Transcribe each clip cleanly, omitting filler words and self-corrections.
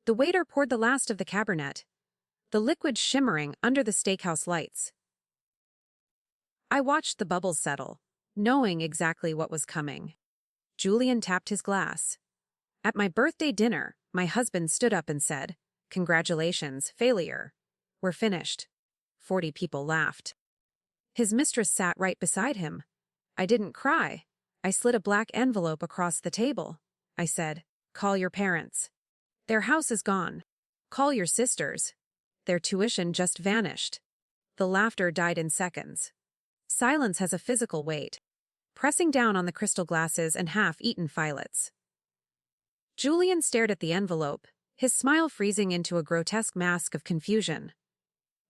The waiter poured the last of the Cabernet, the liquid shimmering under the steakhouse lights. I watched the bubbles settle, knowing exactly what was coming. Julian tapped his glass. At my birthday dinner, my husband stood up and said, "Congratulations, failure. We're finished." 40 people laughed. His mistress sat right beside him. I didn't cry. I slid a black envelope across the table. I said, "Call your parents. Their house is gone. Call your sisters. Their tuition just vanished." The laughter died in seconds. Silence has a physical weight, pressing down on the crystal glasses and half-eaten filets. Julian stared at the envelope, his smile freezing into a grotesque mask of confusion.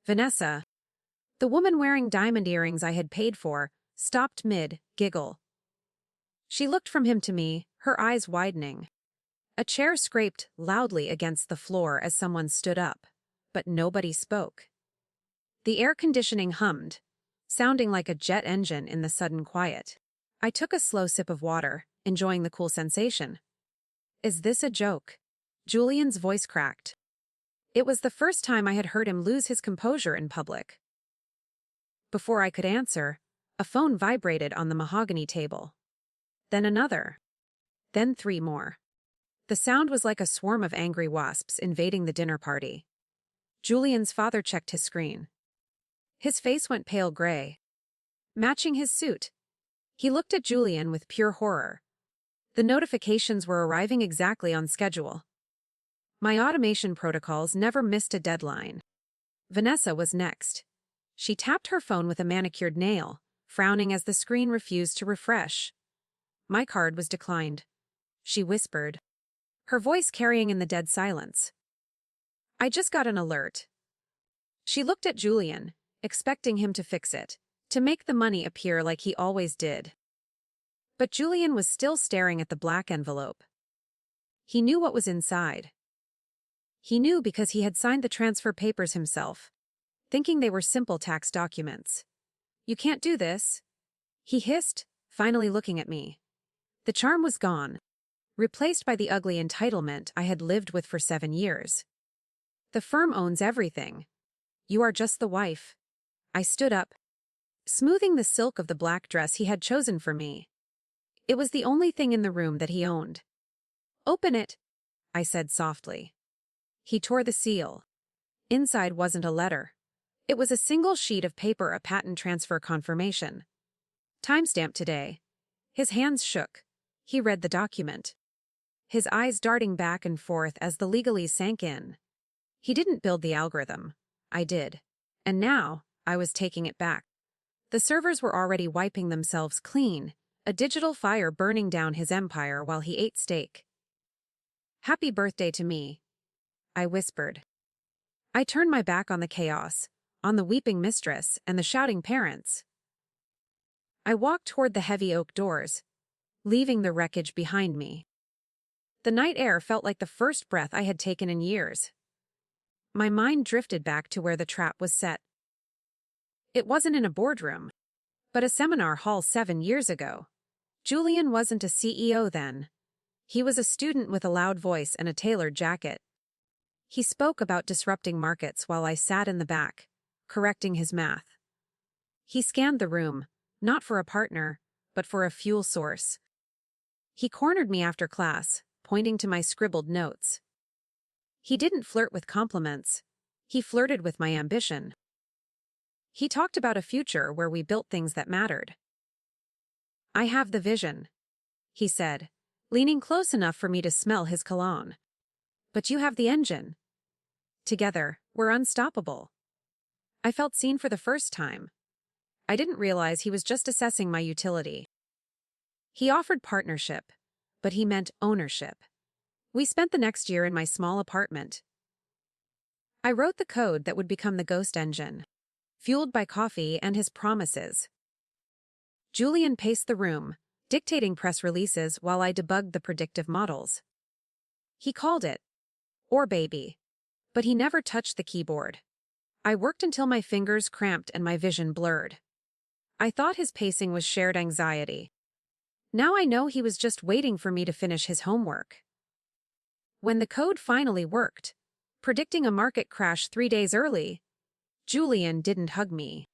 Vanessa, the woman wearing diamond earrings I had paid for, stopped mid-giggle. She looked from him to me, her eyes widening. A chair scraped loudly against the floor as someone stood up, but nobody spoke. The air conditioning hummed, sounding like a jet engine in the sudden quiet. I took a slow sip of water, enjoying the cool sensation. "Is this a joke?" Julian's voice cracked. It was the first time I had heard him lose his composure in public. Before I could answer, a phone vibrated on the mahogany table. Then another. Then 3 more. The sound was like a swarm of angry wasps invading the dinner party. Julian's father checked his screen. His face went pale gray, matching his suit. He looked at Julian with pure horror. The notifications were arriving exactly on schedule. My automation protocols never missed a deadline. Vanessa was next. She tapped her phone with a manicured nail, frowning as the screen refused to refresh. My card was declined. She whispered, her voice carrying in the dead silence. "I just got an alert." She looked at Julian, expecting him to fix it, to make the money appear like he always did. But Julian was still staring at the black envelope. He knew what was inside. He knew because he had signed the transfer papers himself, thinking they were simple tax documents. "You can't do this," he hissed, finally looking at me. The charm was gone, replaced by the ugly entitlement I had lived with for 7 years. "The firm owns everything. You are just the wife." I stood up, smoothing the silk of the black dress he had chosen for me. It was the only thing in the room that he owned. "Open it," I said softly. He tore the seal. Inside wasn't a letter. It was a single sheet of paper, a patent transfer confirmation. Timestamp today. His hands shook. He read the document, his eyes darting back and forth as the legalese sank in. He didn't build the algorithm. I did. And now, I was taking it back. The servers were already wiping themselves clean, a digital fire burning down his empire while he ate steak. "Happy birthday to me," I whispered. I turned my back on the chaos, on the weeping mistress and the shouting parents. I walked toward the heavy oak doors, leaving the wreckage behind me. The night air felt like the first breath I had taken in years. My mind drifted back to where the trap was set. It wasn't in a boardroom, but a seminar hall 7 years ago. Julian wasn't a CEO then. He was a student with a loud voice and a tailored jacket. He spoke about disrupting markets while I sat in the back, correcting his math. He scanned the room, not for a partner, but for a fuel source. He cornered me after class, pointing to my scribbled notes. He didn't flirt with compliments. He flirted with my ambition. He talked about a future where we built things that mattered. "I have the vision," he said, leaning close enough for me to smell his cologne. "But you have the engine. Together, we're unstoppable." I felt seen for the first time. I didn't realize he was just assessing my utility. He offered partnership, but he meant ownership. We spent the next year in my small apartment. I wrote the code that would become the ghost engine, fueled by coffee and his promises. Julian paced the room, dictating press releases while I debugged the predictive models. He called it, or baby, but he never touched the keyboard. I worked until my fingers cramped and my vision blurred. I thought his pacing was shared anxiety. Now I know he was just waiting for me to finish his homework. When the code finally worked, predicting a market crash 3 days early, Julian didn't hug me.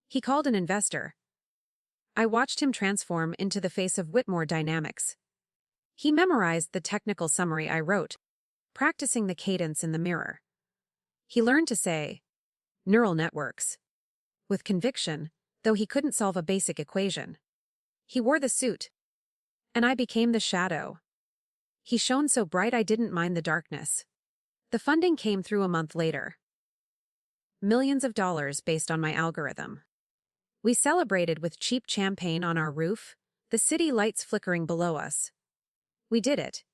He called an investor. I watched him transform into the face of Whitmore Dynamics. He memorized the technical summary I wrote, practicing the cadence in the mirror. He learned to say, neural networks, with conviction, though he couldn't solve a basic equation. He wore the suit, and I became the shadow. He shone so bright I didn't mind the darkness. The funding came through a month later. Millions of dollars based on my algorithm. We celebrated with cheap champagne on our roof, the city lights flickering below us. We did it,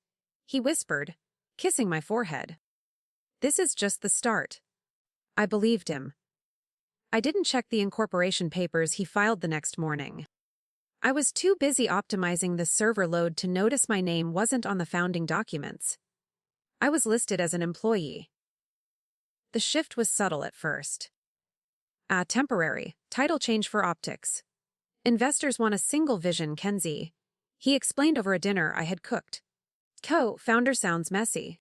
he whispered, kissing my forehead. This is just the start. I believed him. I didn't check the incorporation papers he filed the next morning. I was too busy optimizing the server load to notice my name wasn't on the founding documents. I was listed as an employee. The shift was subtle at first. Temporary, title change for optics. Investors want a single vision, Mackenzie. He explained over a dinner I had cooked. Co-founder sounds messy.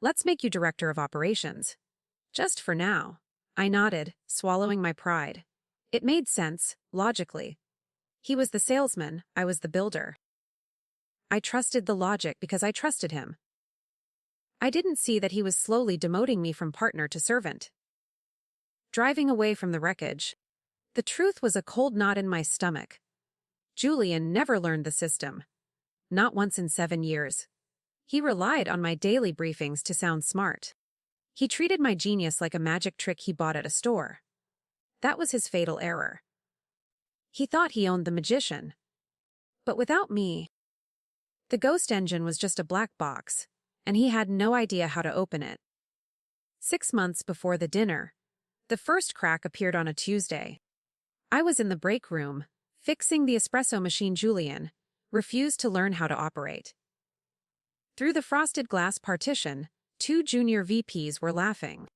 Let's make you director of operations. Just for now. I nodded, swallowing my pride. It made sense, logically. He was the salesman, I was the builder. I trusted the logic because I trusted him. I didn't see that he was slowly demoting me from partner to servant. Driving away from the wreckage, the truth was a cold knot in my stomach. Julian never learned the system. Not once in 7 years. He relied on my daily briefings to sound smart. He treated my genius like a magic trick he bought at a store. That was his fatal error. He thought he owned the magician. But without me, the ghost engine was just a black box, and he had no idea how to open it. 6 months before the dinner, the first crack appeared on a Tuesday. I was in the break room, fixing the espresso machine. Julian refused to learn how to operate. Through the frosted glass partition, 2 junior VPs were laughing.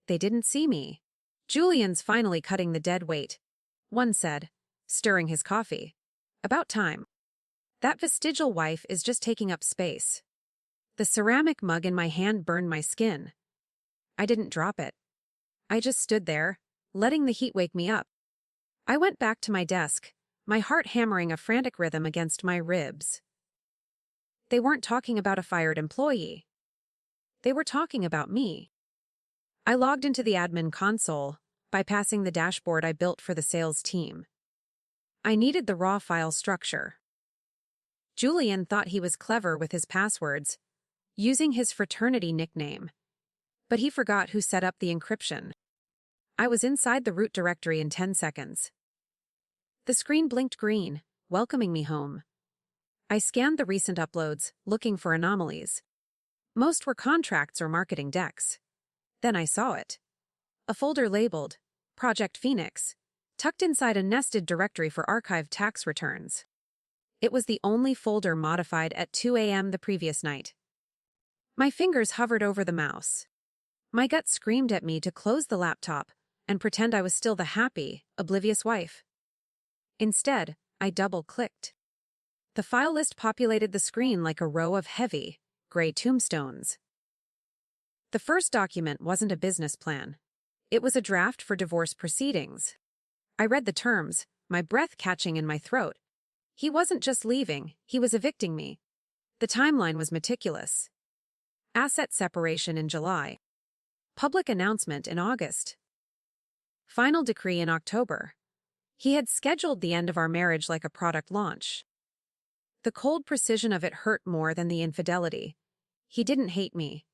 They didn't see me. Julian's finally cutting the dead weight, one said, stirring his coffee. About time. That vestigial wife is just taking up space. The ceramic mug in my hand burned my skin. I didn't drop it. I just stood there, letting the heat wake me up. I went back to my desk, my heart hammering a frantic rhythm against my ribs. They weren't talking about a fired employee. They were talking about me. I logged into the admin console, bypassing the dashboard I built for the sales team. I needed the raw file structure. Julian thought he was clever with his passwords, using his fraternity nickname. But he forgot who set up the encryption. I was inside the root directory in 10 seconds. The screen blinked green, welcoming me home. I scanned the recent uploads, looking for anomalies. Most were contracts or marketing decks. Then I saw it. A folder labeled Project Phoenix, tucked inside a nested directory for archived tax returns. It was the only folder modified at 2 a.m. the previous night. My fingers hovered over the mouse. My gut screamed at me to close the laptop and pretend I was still the happy, oblivious wife. Instead, I double-clicked. The file list populated the screen like a row of heavy, gray tombstones. The first document wasn't a business plan. It was a draft for divorce proceedings. I read the terms, my breath catching in my throat. He wasn't just leaving, he was evicting me. The timeline was meticulous. Asset separation in July. Public announcement in August. Final decree in October. He had scheduled the end of our marriage like a product launch. The cold precision of it hurt more than the infidelity. He didn't hate me.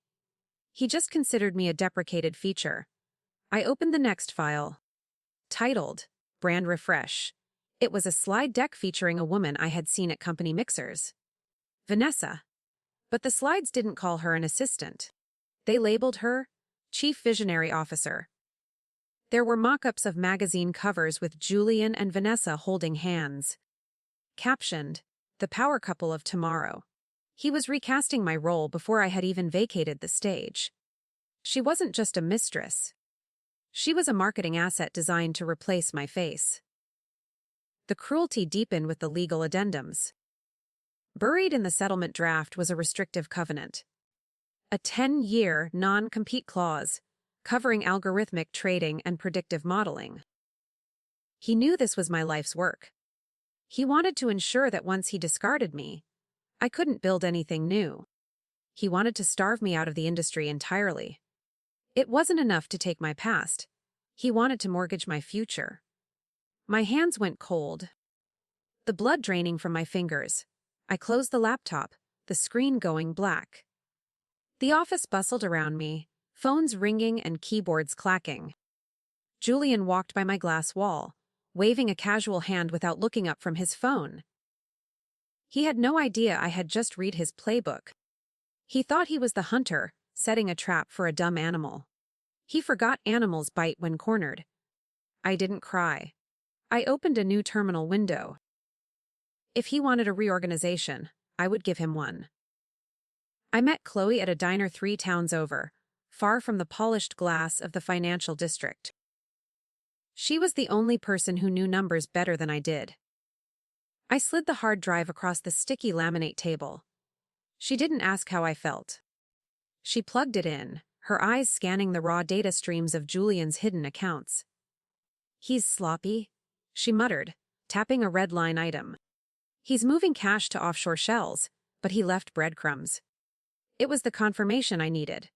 He just considered me a deprecated feature. I opened the next file. Titled, Brand Refresh. It was a slide deck featuring a woman I had seen at company mixers. Vanessa. But the slides didn't call her an assistant. They labeled her Chief Visionary Officer. There were mock-ups of magazine covers with Julian and Vanessa holding hands. Captioned, The Power Couple of Tomorrow. He was recasting my role before I had even vacated the stage. She wasn't just a mistress. She was a marketing asset designed to replace my face. The cruelty deepened with the legal addendums. Buried in the settlement draft was a restrictive covenant. a 10-year non-compete clause, covering algorithmic trading and predictive modeling. He knew this was my life's work. He wanted to ensure that once he discarded me, I couldn't build anything new. He wanted to starve me out of the industry entirely. It wasn't enough to take my past. He wanted to mortgage my future. My hands went cold, the blood draining from my fingers. I closed the laptop, the screen going black. The office bustled around me, phones ringing and keyboards clacking. Julian walked by my glass wall, waving a casual hand without looking up from his phone. He had no idea I had just read his playbook. He thought he was the hunter, setting a trap for a dumb animal. He forgot animals bite when cornered. I didn't cry. I opened a new terminal window. If he wanted a reorganization, I would give him one. I met Chloe at a diner 3 towns over, far from the polished glass of the financial district. She was the only person who knew numbers better than I did. I slid the hard drive across the sticky laminate table. She didn't ask how I felt. She plugged it in, her eyes scanning the raw data streams of Julian's hidden accounts. "He's sloppy," she muttered, tapping a red line item. "He's moving cash to offshore shells, but he left breadcrumbs." It was the confirmation I needed.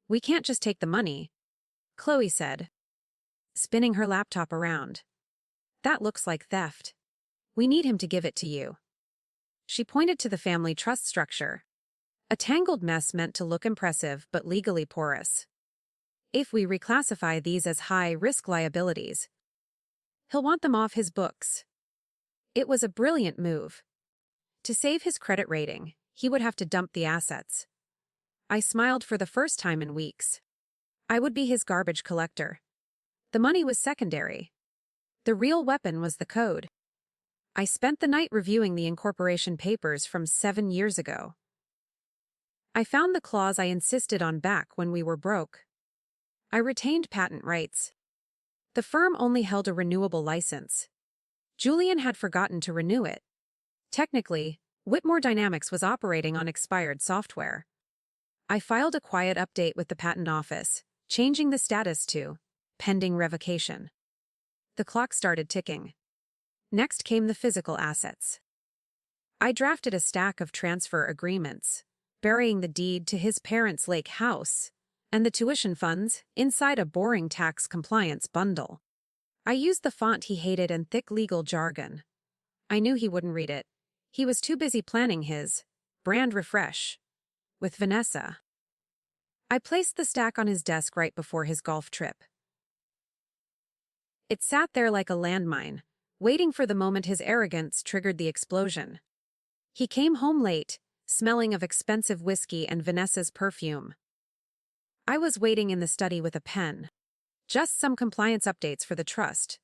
"We can't just take the money," Chloe said, spinning her laptop around. "That looks like theft. We need him to give it to you." She pointed to the family trust structure. A tangled mess meant to look impressive but legally porous. "If we reclassify these as high-risk liabilities, he'll want them off his books." It was a brilliant move. To save his credit rating, he would have to dump the assets. I smiled for the first time in weeks. I would be his garbage collector. The money was secondary. The real weapon was the code. I spent the night reviewing the incorporation papers from 7 years ago. I found the clause I insisted on back when we were broke. I retained patent rights. The firm only held a renewable license. Julian had forgotten to renew it. Technically, Whitmore Dynamics was operating on expired software. I filed a quiet update with the patent office, changing the status to pending revocation. The clock started ticking. Next came the physical assets. I drafted a stack of transfer agreements, burying the deed to his parents' lake house and the tuition funds inside a boring tax compliance bundle. I used the font he hated and thick legal jargon. I knew he wouldn't read it. He was too busy planning his brand refresh with Vanessa. I placed the stack on his desk right before his golf trip. It sat there like a landmine, waiting for the moment his arrogance triggered the explosion. He came home late, smelling of expensive whiskey and Vanessa's perfume. I was waiting in the study with a pen. "Just some compliance updates for the trust,"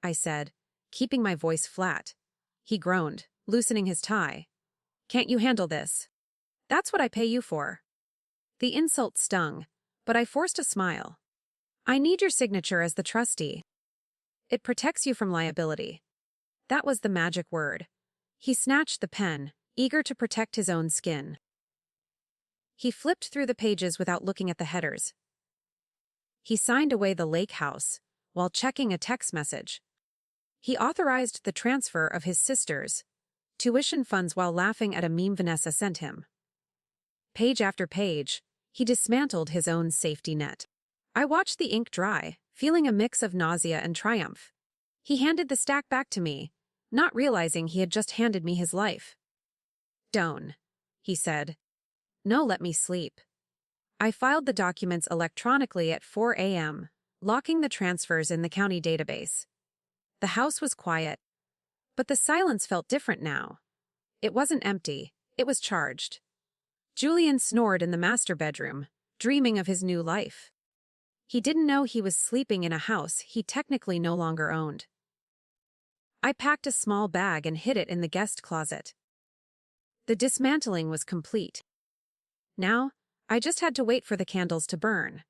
I said, keeping my voice flat. He groaned, loosening his tie. "Can't you handle this? That's what I pay you for." The insult stung, but I forced a smile. "I need your signature as the trustee. It protects you from liability." That was the magic word. He snatched the pen, eager to protect his own skin. He flipped through the pages without looking at the headers. He signed away the lake house while checking a text message. He authorized the transfer of his sister's tuition funds while laughing at a meme Vanessa sent him. Page after page, he dismantled his own safety net. I watched the ink dry, feeling a mix of nausea and triumph. He handed the stack back to me, not realizing he had just handed me his life. "Don't," he said. "No, let me sleep." I filed the documents electronically at 4 a.m., locking the transfers in the county database. The house was quiet, but the silence felt different now. It wasn't empty, it was charged. Julian snored in the master bedroom, dreaming of his new life. He didn't know he was sleeping in a house he technically no longer owned. I packed a small bag and hid it in the guest closet. The dismantling was complete. Now, I just had to wait for the candles to burn.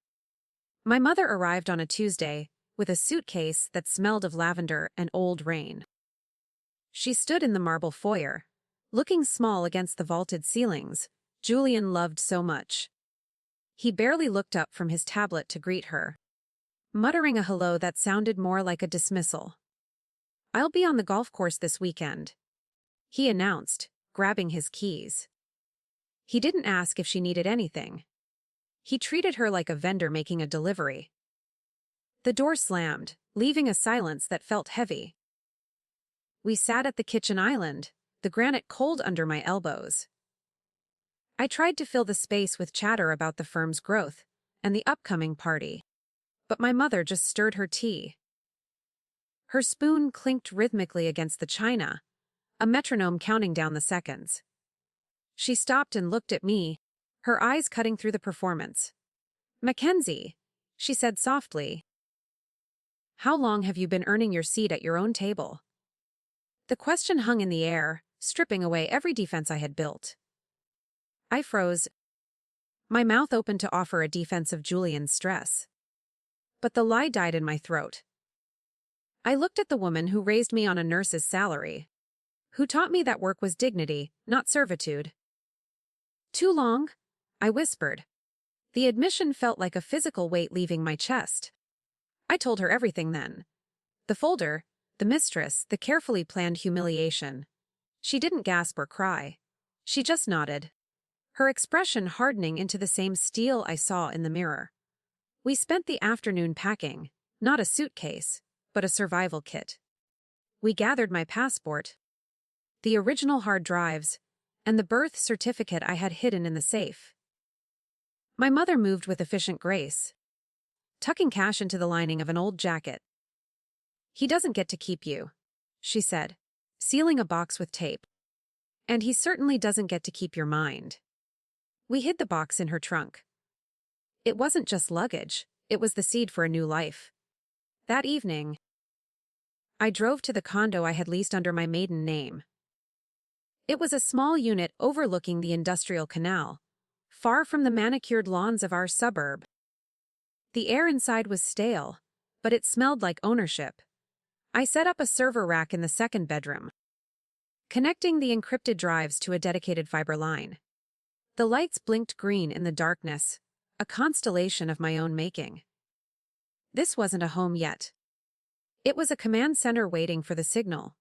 My mother arrived on a Tuesday with a suitcase that smelled of lavender and old rain. She stood in the marble foyer, looking small against the vaulted ceilings, Julian loved so much. He barely looked up from his tablet to greet her, muttering a hello that sounded more like a dismissal. "I'll be on the golf course this weekend," he announced, grabbing his keys. He didn't ask if she needed anything. He treated her like a vendor making a delivery. The door slammed, leaving a silence that felt heavy. We sat at the kitchen island, the granite cold under my elbows. I tried to fill the space with chatter about the firm's growth and the upcoming party, but my mother just stirred her tea. Her spoon clinked rhythmically against the china, a metronome counting down the seconds. She stopped and looked at me, her eyes cutting through the performance. "Mackenzie," she said softly, "how long have you been earning your seat at your own table?" The question hung in the air, stripping away every defense I had built. I froze, my mouth open to offer a defense of Julian's stress. But the lie died in my throat. I looked at the woman who raised me on a nurse's salary, who taught me that work was dignity, not servitude. "Too long?" I whispered. The admission felt like a physical weight leaving my chest. I told her everything then. The folder, the mistress, the carefully planned humiliation. She didn't gasp or cry. She just nodded, her expression hardening into the same steel I saw in the mirror. We spent the afternoon packing, not a suitcase, but a survival kit. We gathered my passport, the original hard drives, and the birth certificate I had hidden in the safe. My mother moved with efficient grace, tucking cash into the lining of an old jacket. "He doesn't get to keep you," she said, sealing a box with tape. "And he certainly doesn't get to keep your mind." We hid the box in her trunk. It wasn't just luggage, it was the seed for a new life. That evening, I drove to the condo I had leased under my maiden name. It was a small unit overlooking the industrial canal, far from the manicured lawns of our suburb. The air inside was stale, but it smelled like ownership. I set up a server rack in the second bedroom, connecting the encrypted drives to a dedicated fiber line. The lights blinked green in the darkness, a constellation of my own making. This wasn't a home yet. It was a command center waiting for the signal.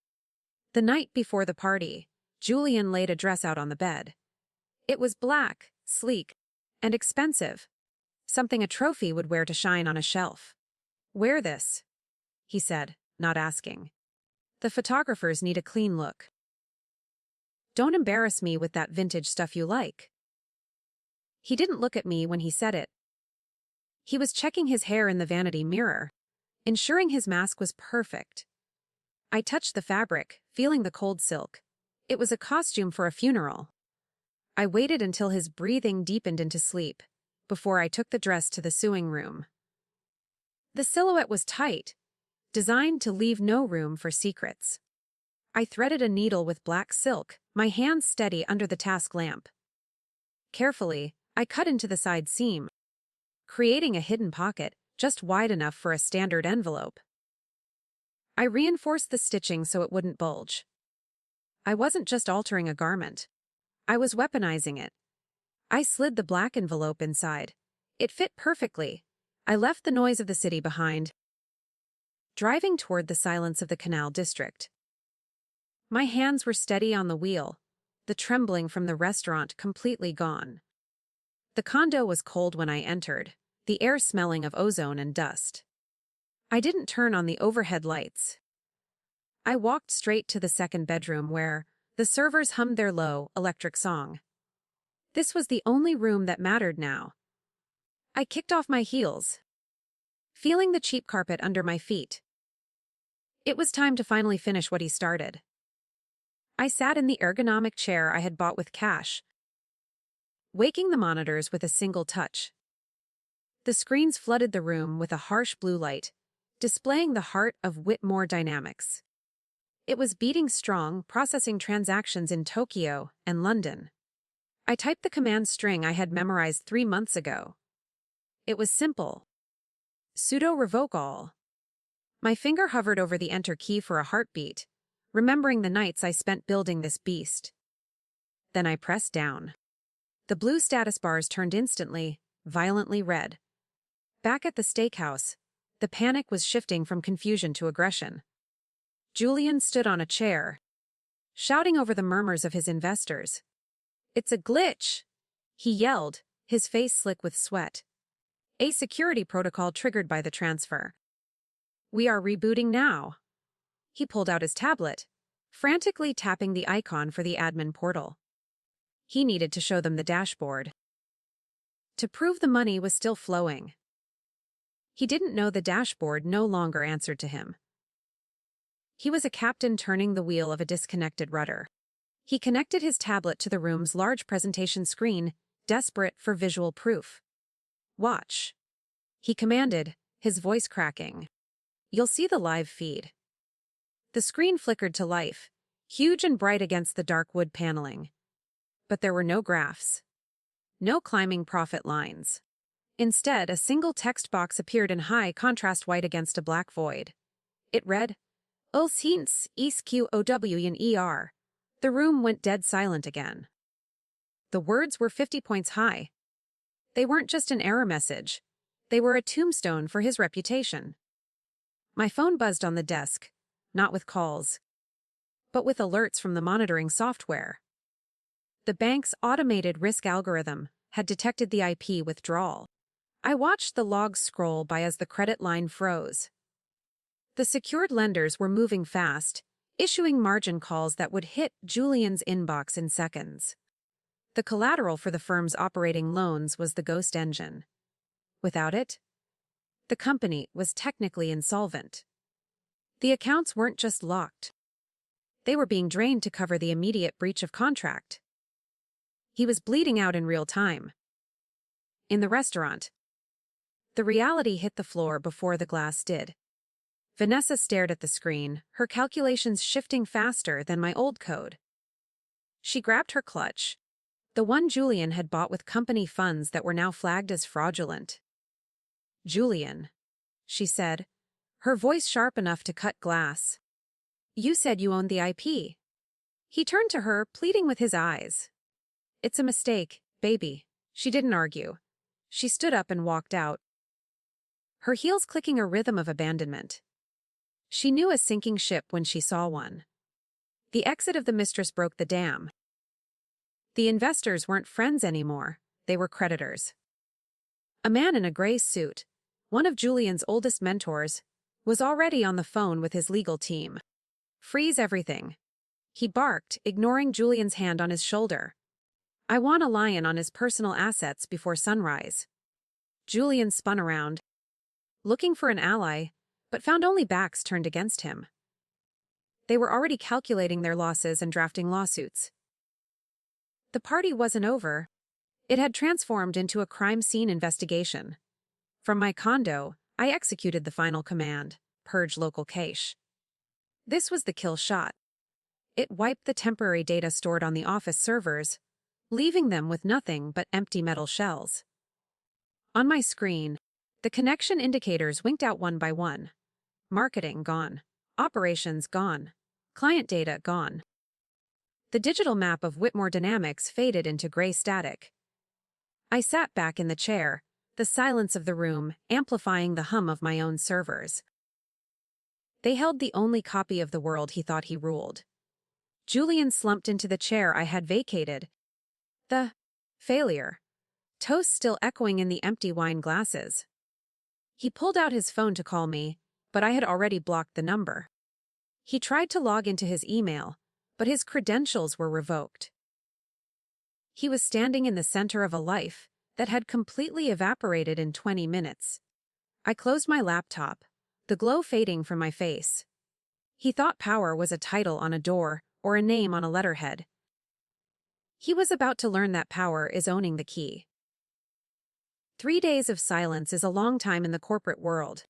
The night before the party, Julian laid a dress out on the bed. It was black, sleek, and expensive, something a trophy would wear to shine on a shelf. "Wear this," he said, not asking. "The photographers need a clean look. Don't embarrass me with that vintage stuff you like." He didn't look at me when he said it. He was checking his hair in the vanity mirror, ensuring his mask was perfect. I touched the fabric, feeling the cold silk. It was a costume for a funeral. I waited until his breathing deepened into sleep, before I took the dress to the sewing room. The silhouette was tight, designed to leave no room for secrets. I threaded a needle with black silk, my hands steady under the task lamp. Carefully, I cut into the side seam, creating a hidden pocket just wide enough for a standard envelope. I reinforced the stitching so it wouldn't bulge. I wasn't just altering a garment. I was weaponizing it. I slid the black envelope inside. It fit perfectly. I left the noise of the city behind, driving toward the silence of the canal district. My hands were steady on the wheel, the trembling from the restaurant completely gone. The condo was cold when I entered, the air smelling of ozone and dust. I didn't turn on the overhead lights. I walked straight to the second bedroom where the servers hummed their low, electric song. This was the only room that mattered now. I kicked off my heels, feeling the cheap carpet under my feet. It was time to finally finish what he started. I sat in the ergonomic chair I had bought with cash, waking the monitors with a single touch. The screens flooded the room with a harsh blue light, displaying the heart of Whitmore Dynamics. It was beating strong, processing transactions in Tokyo and London. I typed the command string I had memorized 3 months ago. It was simple. Sudo revoke all. My finger hovered over the enter key for a heartbeat, remembering the nights I spent building this beast. Then I pressed down. The blue status bars turned instantly, violently red. Back at the steakhouse, the panic was shifting from confusion to aggression. Julian stood on a chair, shouting over the murmurs of his investors. "It's a glitch!" he yelled, his face slick with sweat. "A security protocol triggered by the transfer. We are rebooting now." He pulled out his tablet, frantically tapping the icon for the admin portal. He needed to show them the dashboard to prove the money was still flowing. He didn't know the dashboard no longer answered to him. He was a captain turning the wheel of a disconnected rudder. He connected his tablet to the room's large presentation screen, desperate for visual proof. "Watch," he commanded, his voice cracking. "You'll see the live feed." The screen flickered to life, huge and bright against the dark wood paneling. But there were no graphs. No climbing profit lines. Instead, a single text box appeared in high contrast white against a black void. It read, "Ul's hints ESQOW. The room went dead silent again. The words were 50 points high. They weren't just an error message. They were a tombstone for his reputation. My phone buzzed on the desk, not with calls, but with alerts from the monitoring software. The bank's automated risk algorithm had detected the IP withdrawal. I watched the logs scroll by as the credit line froze. The secured lenders were moving fast, issuing margin calls that would hit Julian's inbox in seconds. The collateral for the firm's operating loans was the ghost engine. Without it, the company was technically insolvent. The accounts weren't just locked. They were being drained to cover the immediate breach of contract. He was bleeding out in real time. In the restaurant, the reality hit the floor before the glass did. Vanessa stared at the screen, her calculations shifting faster than my old code. She grabbed her clutch, the one Julian had bought with company funds that were now flagged as fraudulent. "Julian," she said, her voice sharp enough to cut glass. "You said you owned the IP." He turned to her, pleading with his eyes. "It's a mistake, baby." She didn't argue. She stood up and walked out, her heels clicking a rhythm of abandonment. She knew a sinking ship when she saw one. The exit of the mistress broke the dam. The investors weren't friends anymore, they were creditors. A man in a gray suit, one of Julian's oldest mentors, was already on the phone with his legal team. "Freeze everything," he barked, ignoring Julian's hand on his shoulder. "I want a lion on his personal assets before sunrise." Julian spun around, looking for an ally, but found only backs turned against him. They were already calculating their losses and drafting lawsuits. The party wasn't over. It had transformed into a crime scene investigation. From my condo, I executed the final command, purge local cache. This was the kill shot. It wiped the temporary data stored on the office servers, leaving them with nothing but empty metal shells. On my screen, the connection indicators winked out one by one. Marketing gone. Operations gone. Client data gone. The digital map of Whitmore Dynamics faded into gray static. I sat back in the chair, the silence of the room amplifying the hum of my own servers. They held the only copy of the world he thought he ruled. Julian slumped into the chair I had vacated. The failure. Toast still echoing in the empty wine glasses. He pulled out his phone to call me, but I had already blocked the number. He tried to log into his email, but his credentials were revoked. He was standing in the center of a life that had completely evaporated in 20 minutes. I closed my laptop, the glow fading from my face. He thought power was a title on a door or a name on a letterhead. He was about to learn that power is owning the key. 3 days of silence is a long time in the corporate world.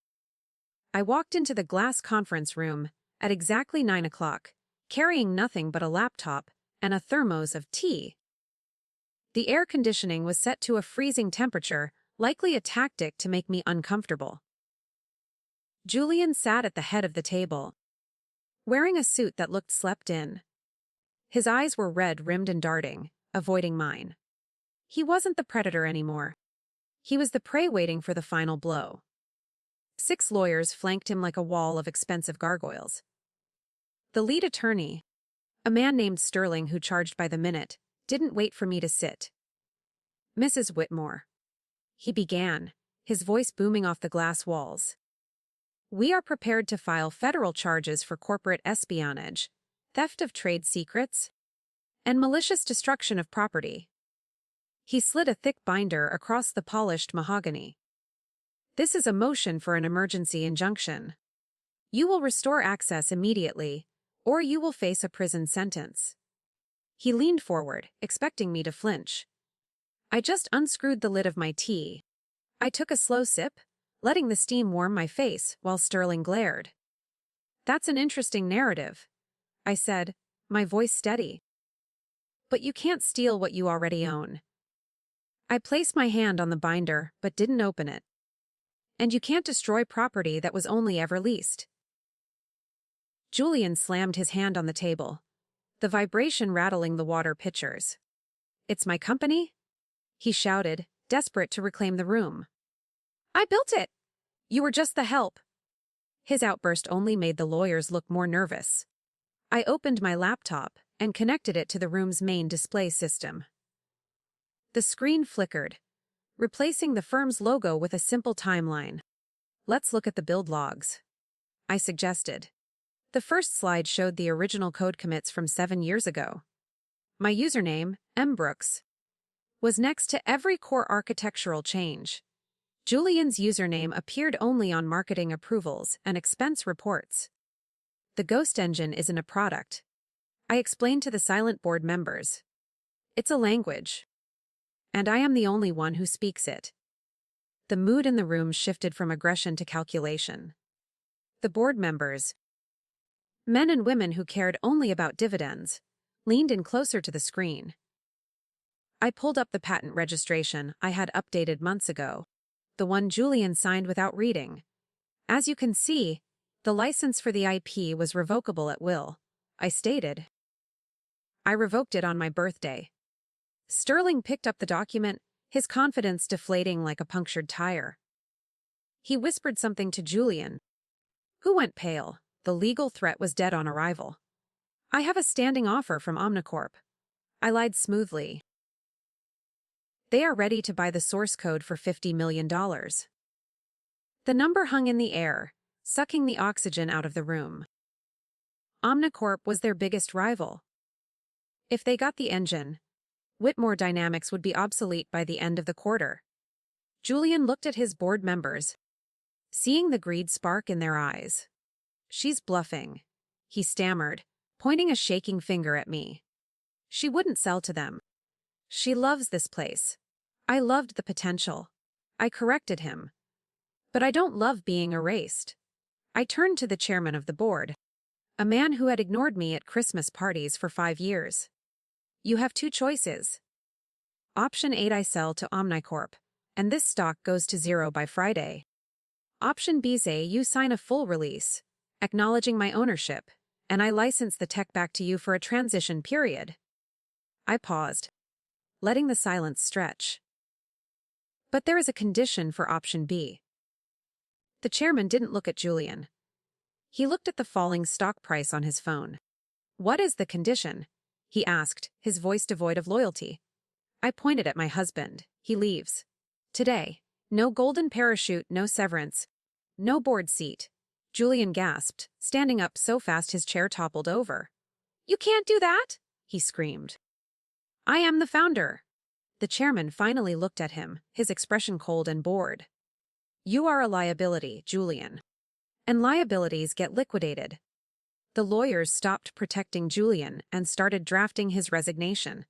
I walked into the glass conference room at exactly 9 o'clock, carrying nothing but a laptop and a thermos of tea. The air conditioning was set to a freezing temperature, likely a tactic to make me uncomfortable. Julian sat at the head of the table, wearing a suit that looked slept in. His eyes were red-rimmed and darting, avoiding mine. He wasn't the predator anymore. He was the prey waiting for the final blow. 6 lawyers flanked him like a wall of expensive gargoyles. The lead attorney, a man named Sterling who charged by the minute, didn't wait for me to sit. "Mrs. Whitmore," he began, his voice booming off the glass walls. "We are prepared to file federal charges for corporate espionage, theft of trade secrets, and malicious destruction of property." He slid a thick binder across the polished mahogany. "This is a motion for an emergency injunction. You will restore access immediately, or you will face a prison sentence." He leaned forward, expecting me to flinch. I just unscrewed the lid of my tea. I took a slow sip, letting the steam warm my face while Sterling glared. "That's an interesting narrative," I said, my voice steady. "But you can't steal what you already own." I placed my hand on the binder but didn't open it. "And you can't destroy property that was only ever leased." Julian slammed his hand on the table, the vibration rattling the water pitchers. "It's my company?" he shouted, desperate to reclaim the room. "I built it! You were just the help." His outburst only made the lawyers look more nervous. I opened my laptop and connected it to the room's main display system. The screen flickered, replacing the firm's logo with a simple timeline. "Let's look at the build logs," I suggested. The first slide showed the original code commits from 7 years ago. My username, mbrooks, was next to every core architectural change. Julian's username appeared only on marketing approvals and expense reports. "The Ghost engine isn't a product," I explained to the silent board members. "It's a language. And I am the only one who speaks it." The mood in the room shifted from aggression to calculation. The board members, men and women who cared only about dividends, leaned in closer to the screen. I pulled up the patent registration I had updated months ago, the one Julian signed without reading. "As you can see, the license for the IP was revocable at will," I stated. "I revoked it on my birthday." Sterling picked up the document, his confidence deflating like a punctured tire. He whispered something to Julian, who went pale. The legal threat was dead on arrival. "I have a standing offer from Omnicorp." I lied smoothly. "They are ready to buy the source code for $50 million. The number hung in the air, sucking the oxygen out of the room. Omnicorp was their biggest rival. If they got the engine, Whitmore Dynamics would be obsolete by the end of the quarter. Julian looked at his board members, seeing the greed spark in their eyes. "She's bluffing," he stammered, pointing a shaking finger at me. "She wouldn't sell to them. She loves this place. I loved the potential." I corrected him. "But I don't love being erased." I turned to the chairman of the board, a man who had ignored me at Christmas parties for 5 years. "You have 2 choices. Option 8, I sell to Omnicorp, and this stock goes to 0 by Friday. Option B, say you sign a full release, acknowledging my ownership, and I license the tech back to you for a transition period." I paused, letting the silence stretch. "But there is a condition for option B." The chairman didn't look at Julian. He looked at the falling stock price on his phone. "What is the condition?" he asked, his voice devoid of loyalty. I pointed at my husband. "He leaves. Today. No golden parachute, no severance, no board seat." Julian gasped, standing up so fast his chair toppled over. "You can't do that!" he screamed. "I am the founder." The chairman finally looked at him, his expression cold and bored. "You are a liability, Julian. And liabilities get liquidated." The lawyers stopped protecting Julian and started drafting his resignation.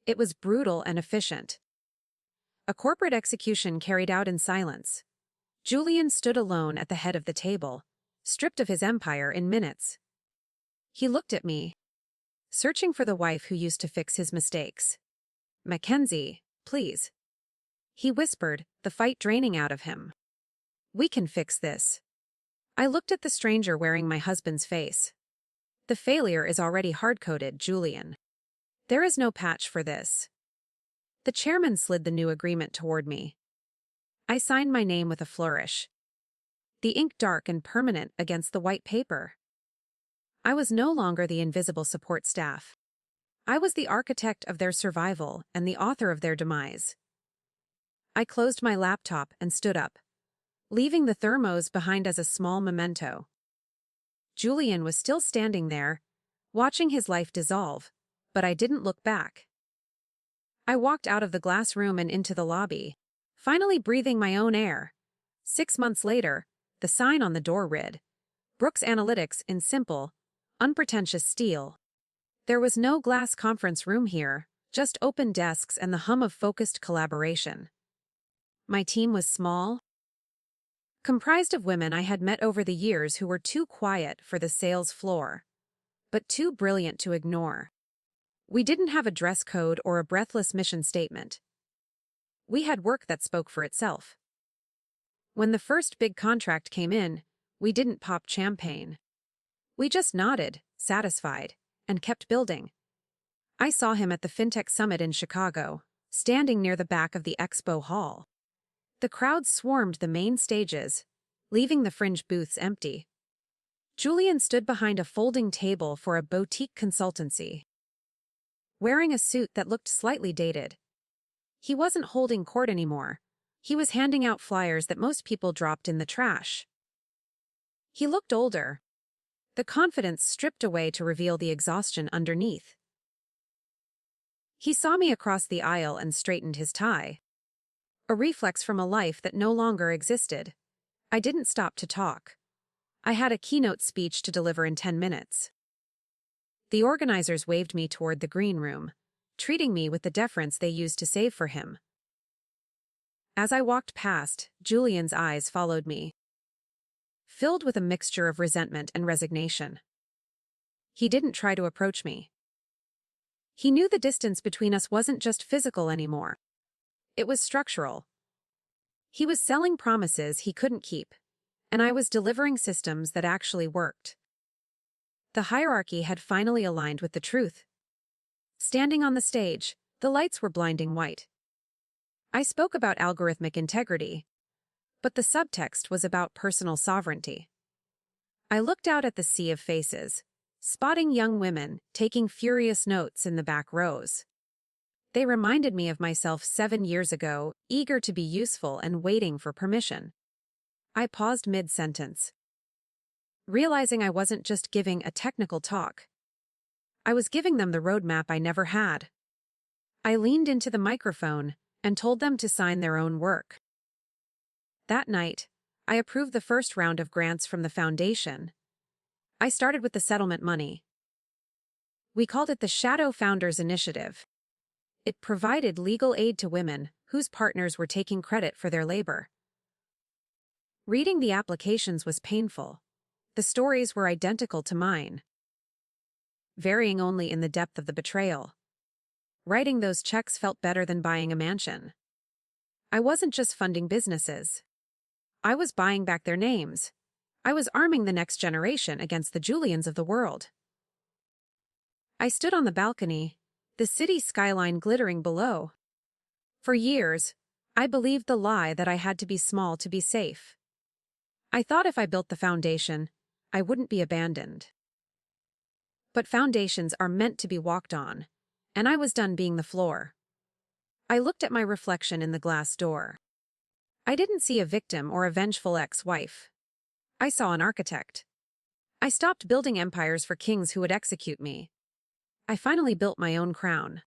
It was brutal and efficient. A corporate execution carried out in silence. Julian stood alone at the head of the table, stripped of his empire in minutes. He looked at me, searching for the wife who used to fix his mistakes. "Mackenzie, please," he whispered, the fight draining out of him. "We can fix this." I looked at the stranger wearing my husband's face. "The failure is already hard-coded, Julian. There is no patch for this." The chairman slid the new agreement toward me. I signed my name with a flourish. The ink dark and permanent against the white paper. I was no longer the invisible support staff. I was the architect of their survival and the author of their demise. I closed my laptop and stood up, leaving the thermos behind as a small memento. Julian was still standing there, watching his life dissolve, but I didn't look back. I walked out of the glass room and into the lobby, finally breathing my own air. 6 months later, the sign on the door read, Brooks Analytics in simple, unpretentious steel. There was no glass conference room here, just open desks and the hum of focused collaboration. My team was small, comprised of women I had met over the years who were too quiet for the sales floor, but too brilliant to ignore. We didn't have a dress code or a breathless mission statement. We had work that spoke for itself. When the first big contract came in, we didn't pop champagne. We just nodded, satisfied, and kept building. I saw him at the FinTech Summit in Chicago, standing near the back of the expo hall. The crowd swarmed the main stages, leaving the fringe booths empty. Julian stood behind a folding table for a boutique consultancy, wearing a suit that looked slightly dated. He wasn't holding court anymore. He was handing out flyers that most people dropped in the trash. He looked older, the confidence stripped away to reveal the exhaustion underneath. He saw me across the aisle and straightened his tie, a reflex from a life that no longer existed. I didn't stop to talk. I had a keynote speech to deliver in 10 minutes. The organizers waved me toward the green room, treating me with the deference they used to save for him. As I walked past, Julian's eyes followed me, filled with a mixture of resentment and resignation. He didn't try to approach me. He knew the distance between us wasn't just physical anymore. It was structural. He was selling promises he couldn't keep, and I was delivering systems that actually worked. The hierarchy had finally aligned with the truth. Standing on the stage, the lights were blinding white. I spoke about algorithmic integrity, but the subtext was about personal sovereignty. I looked out at the sea of faces, spotting young women taking furious notes in the back rows. They reminded me of myself 7 years ago, eager to be useful and waiting for permission. I paused mid-sentence, realizing I wasn't just giving a technical talk. I was giving them the roadmap I never had. I leaned into the microphone and told them to sign their own work. That night, I approved the first round of grants from the foundation. I started with the settlement money. We called it the Shadow Founders Initiative. It provided legal aid to women whose partners were taking credit for their labor. Reading the applications was painful. The stories were identical to mine, varying only in the depth of the betrayal. Writing those checks felt better than buying a mansion. I wasn't just funding businesses. I was buying back their names. I was arming the next generation against the Julians of the world. I stood on the balcony, the city skyline glittering below. For years, I believed the lie that I had to be small to be safe. I thought if I built the foundation, I wouldn't be abandoned. But foundations are meant to be walked on, and I was done being the floor. I looked at my reflection in the glass door. I didn't see a victim or a vengeful ex-wife. I saw an architect. I stopped building empires for kings who would execute me. I finally built my own crown.